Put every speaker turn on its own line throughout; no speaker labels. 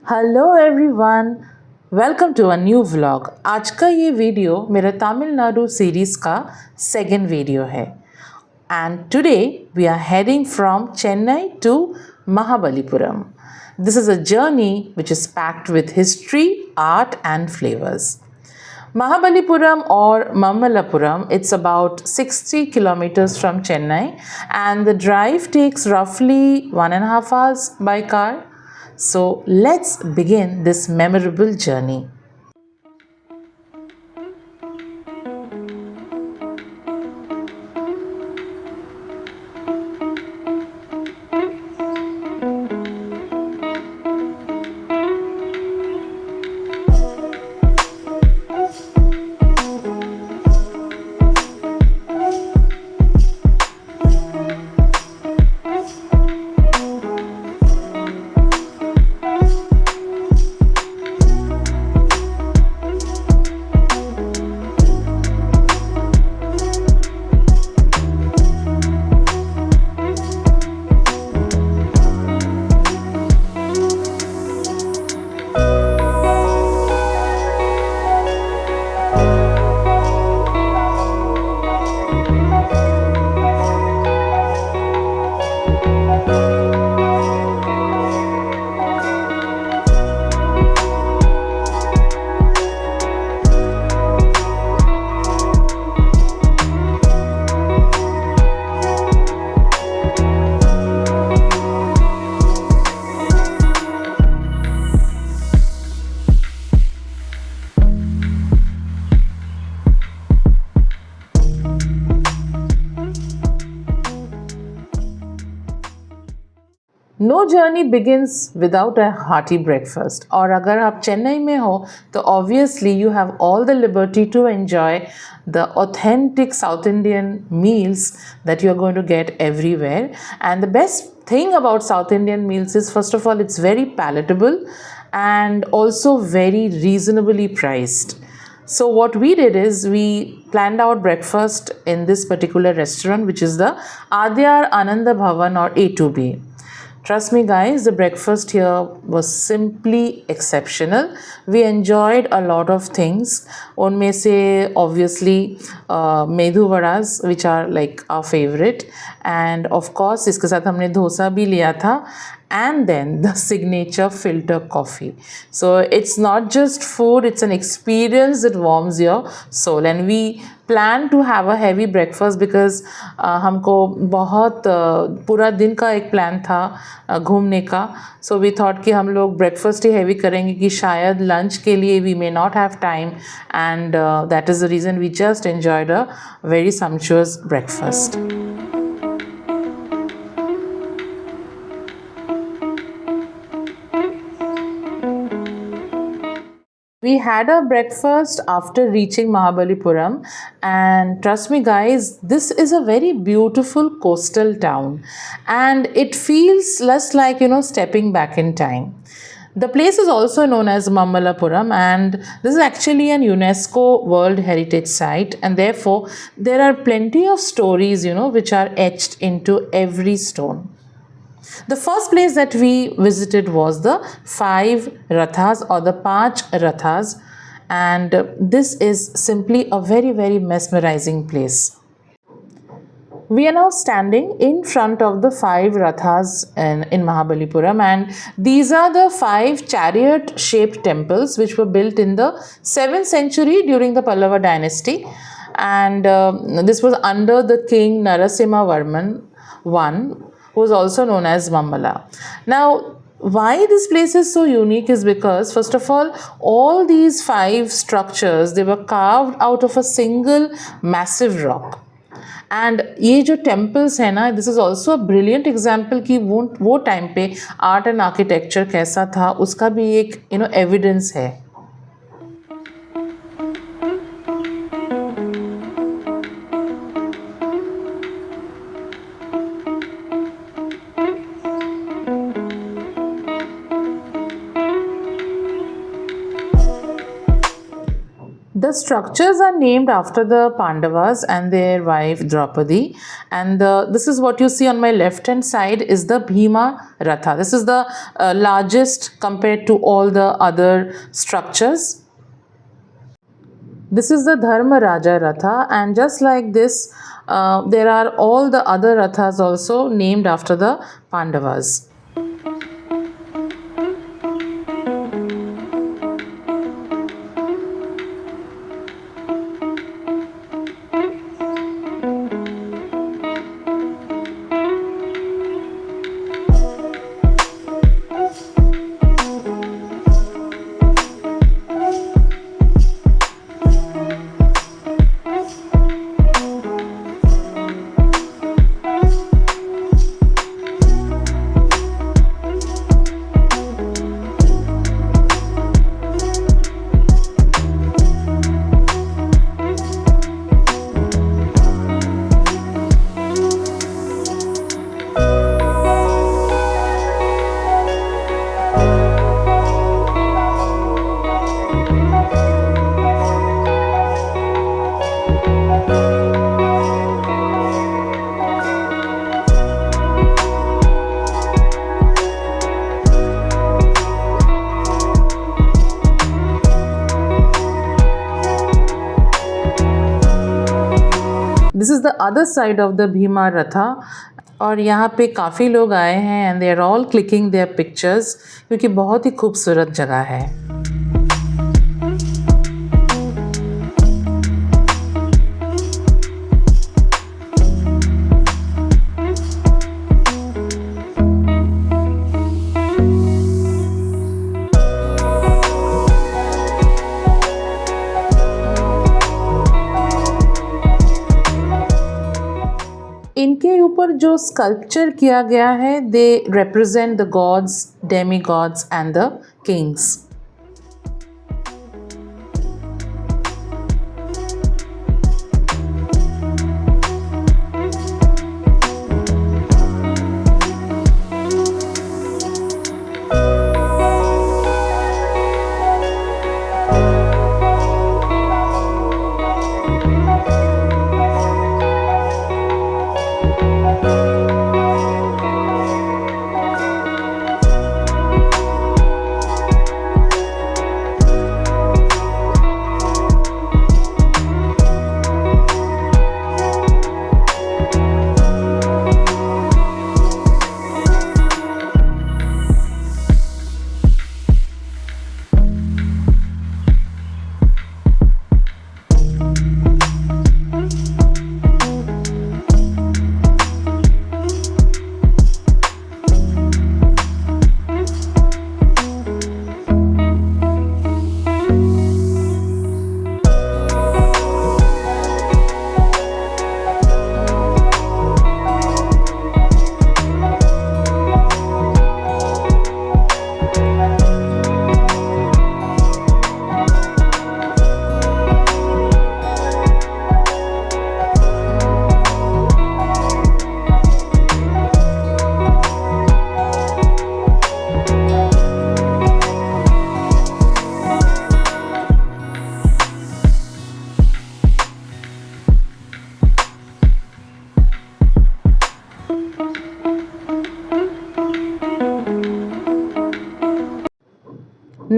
Hello everyone, welcome to a new vlog. आज का ये वीडियो मेरा तमिलनाडु सीरीज़ का सेकंड वीडियो है and today we are heading from Chennai to Mahabalipuram. This is a journey which is packed with history, art and flavors. Mahabalipuram or Mamalapuram, it's about 60 kilometers from Chennai and the drive takes roughly 1.5 hours by car. So let's begin this memorable journey. No journey begins without a hearty breakfast. और अगर आप चेन्नई में हो तो obviously you have all the liberty to enjoy the authentic South Indian meals that you are going to get everywhere. And the best thing about South Indian meals is, first of all, it's very palatable and also very reasonably priced. So what we did is we planned our breakfast in this particular restaurant, which is the Adyar Ananda Bhavan or A2B. Trust me guys, the breakfast here was simply exceptional. We enjoyed a lot of things. उनमें से obviously medu वड़ास which are like our favorite, and of course इसके साथ हमने डोसा भी लिया था, and then the signature filter coffee. So it's not just food, it's an experience that warms your soul. And we plan to have a heavy breakfast because हमको बहुत पूरा दिन का एक प्लान था घूमने का. So we thought कि हम लोग breakfast ही heavy करेंगे कि शायद lunch के लिए we may not have time, and that is the reason we just enjoyed a very sumptuous breakfast. We had our breakfast after reaching Mahabalipuram, and trust me guys, this is a very beautiful coastal town and it feels less like, stepping back in time. The place is also known as Mamalapuram, and this is actually an UNESCO World Heritage Site, and therefore there are plenty of stories, which are etched into every stone. The first place that we visited was the Five Rathas or the Panch Rathas, and this is simply a very, very mesmerizing place. We are now standing in front of the Five Rathas in Mahabalipuram, and these are the 5 chariot-shaped temples which were built in the 7th century during the Pallava dynasty, and this was under the king Narasimha Varman I, who was also known as Mammala. Now, why this place is so unique is because, first of all these 5 structures, they were carved out of a single massive rock. And ये जो temples है ना, this is also a brilliant example कि वो time पे art and architecture कैसा था, उसका भी एक evidence है. The structures are named after the Pandavas and their wife Draupadi. And this is what you see on my left hand side is the Bhima Ratha. This is the largest compared to all the other structures. This is the Dharma Raja Ratha, and just like this, there are all the other Rathas also named after the Pandavas. This is the other side of the Bhima Ratha. और यहाँ पे काफ़ी लोग आए हैं and they are all clicking their pictures क्योंकि बहुत ही खूबसूरत जगह है. इनके ऊपर जो स्कल्पचर किया गया है they represent the gods, Demi gods and the Kings.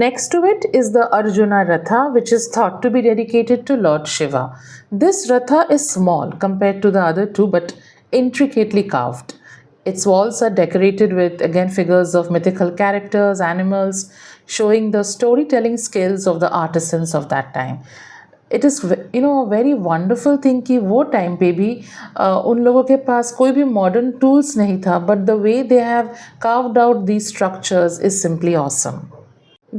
Next to it is the Arjuna Ratha, which is thought to be dedicated to Lord Shiva. This Ratha is small compared to the other two, but intricately carved. Its walls are decorated with, again, figures of mythical characters, animals, showing the storytelling skills of the artisans of that time. It is very wonderful thing कि वो time पे भी उन लोगों के पास कोई भी modern tools नहीं था, but the way they have carved out these structures is simply awesome.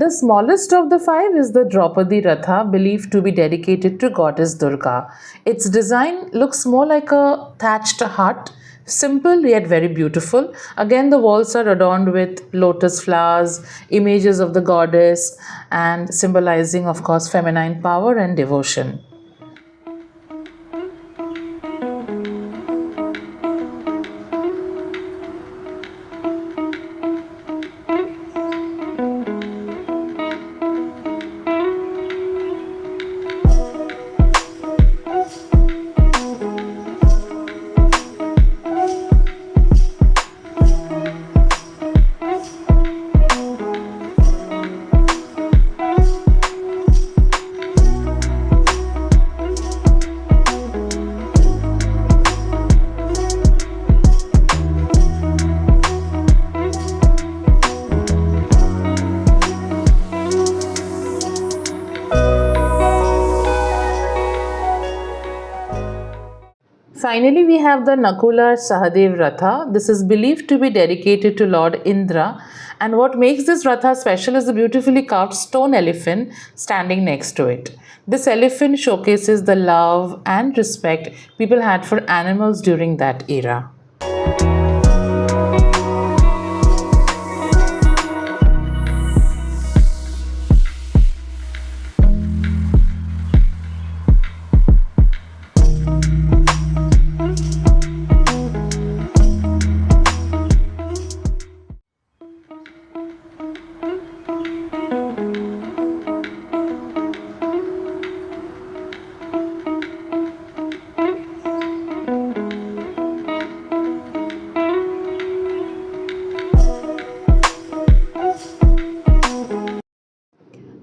The smallest of the five is the Draupadi Ratha, believed to be dedicated to goddess Durga. Its design looks more like a thatched hut, simple yet very beautiful. Again, the walls are adorned with lotus flowers, images of the goddess, and symbolizing, of course, feminine power and devotion. finally, we have the Nakula Sahadev Ratha. This is believed to be dedicated to Lord Indra. And what makes this Ratha special is the beautifully carved stone elephant standing next to it. This elephant showcases the love and respect people had for animals during that era.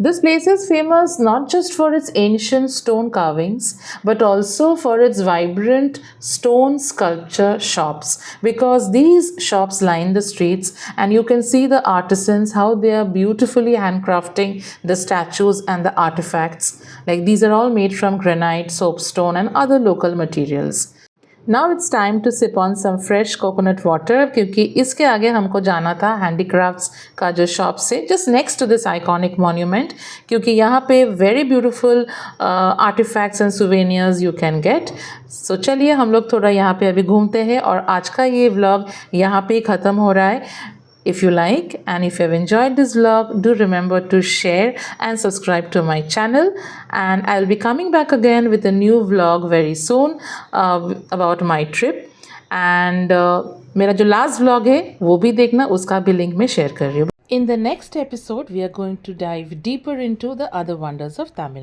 This place is famous not just for its ancient stone carvings but also for its vibrant stone sculpture shops, because these shops line the streets and you can see the artisans how they are beautifully handcrafting the statues and the artifacts. Like these are all made from granite, soapstone and other local materials. Now it's time to sip on some fresh coconut water, क्योंकि इसके आगे हमको जाना था handicrafts का जो shop से just next to this iconic monument, क्योंकि यहाँ पे very beautiful artifacts and souvenirs you can get. So चलिए हम लोग थोड़ा यहाँ पे अभी घूमते हैं और आज का ये vlog यहाँ पे ही ख़त्म हो रहा है. If you like and if you have enjoyed this vlog, do remember to share and subscribe to my channel, and I'll be coming back again with a new vlog very soon about my trip. And मेरा जो last vlog है वो भी देखना, उसका भी link मैं share कर रही हूँ. In the next episode, we are going to dive deeper into the other wonders of Tamil Nadu.